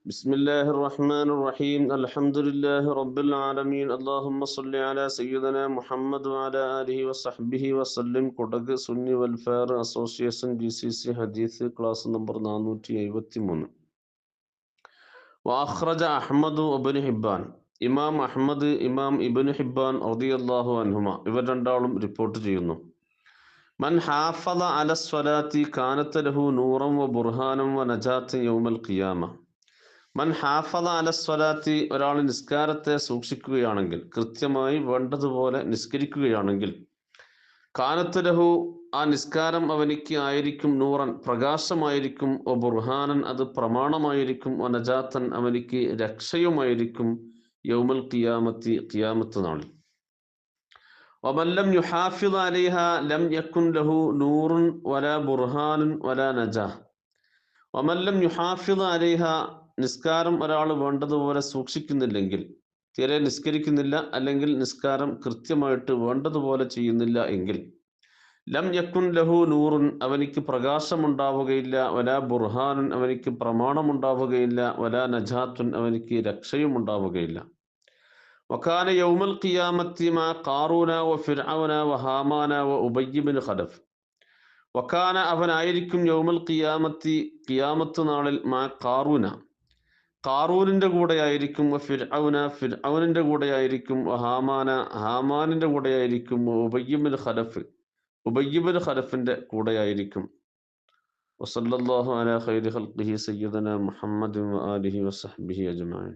بسم الله الرحمن الرحيم الحمد لله رب العالمين اللهم صل على سيدنا محمد وعلى آله وصحبه وسلم Kodagu Sunni welfare association GCC ഹദീസ് class number 473 وأخرج أحمد وابن حبان ഇമാം Ahmad ഇമാം ഇബ്നു ഹിബ്ബാൻ റളിയല്ലാഹു അൻഹുമ ഇവർ രണ്ടാളും റിപ്പോർട്ട് ചെയ്യുന്നു മൻ ഹാഫള അല സ്വലാത്തി കാനത ലഹു നൂറൻ വ ബുർഹാനൻ വ നജാത്ത് യൗമൽ ഖിയാമ മൻ ഹാഫള അല സ്വലാത്തി ഒരാൾ നിസ്കാരത്തെ സൂക്ഷിക്കുകയാണെങ്കിൽ കൃത്യമായി വേണ്ടതുപോലെ നിസ്കരിക്കുകയാണെങ്കിൽ കാനത്ത് ലഹു ആ നിസ്കാരം അവനിക്ക് ആയിരിക്കും നൂറൻ പ്രകാശമായിരിക്കും ഒ ബുർഹാനൻ അത് പ്രമാണമായിരിക്കും ഒ നജാത്തൻ അവനിക്ക് രക്ഷയുമായിരിക്കും യൗമൽ ഖിയാമത്തി ഖിയാമത്ത് നാളിൽ വമൻ ലം യുഹാഫിദ് അലൈഹ ലം യകുൻ ലഹു നൂറുൻ വലാ ബുർഹാനുൻ വലാ നജാഹ് വമൻ ലം യുഹാഫിദ് അലൈഹ നിസ്കാരം ഒരാൾ വേണ്ടതുപോലെ സൂക്ഷിക്കുന്നില്ലെങ്കിൽ തീരെ നിസ്കരിക്കുന്നില്ല അല്ലെങ്കിൽ നിസ്കാരം കൃത്യമായിട്ട് വേണ്ടതുപോലെ ചെയ്യുന്നില്ല എങ്കിൽ ലം യക്കുൻ ലഹു നൂറുൻ അവനിക്ക് പ്രകാശമുണ്ടാവുകയില്ല വലാ ബുർഹാനുൻ അവനിക്ക് പ്രമാണമുണ്ടാവുകയില്ല വലാ നജാത്തുൻ അവനിക്ക് രക്ഷയും ഉണ്ടാവുകയില്ല വകാന യൗമൽ ഖിയാമത്തി മാ ഖാറൂന വ ഫിർഔന വ ഹാമാന വ ഉബയ്യ് ബിൻ ഖലഫ് വകാന അവനായിരിക്കും യൗമൽ ഖിയാമത്തി ഖിയാമത്ത് നാളിൽ മാ ഖാറൂന ഖാറൂനിന്റെ കൂടെയായിരിക്കും ഫിർഔനിന്റെ കൂടെയായിരിക്കും ഹാമാനിന്റെ കൂടെയായിരിക്കും ഉബയ്യ് ബിൻ ഖലഫിന്റെ കൂടെയായിരിക്കും വസല്ലല്ലാഹു അലാ ഖൈരി ഖൽഖിഹി സയ്യിദന മുഹമ്മദ് വ ആലിഹി വസഹ്ബിഹി അജ്മഈൻ.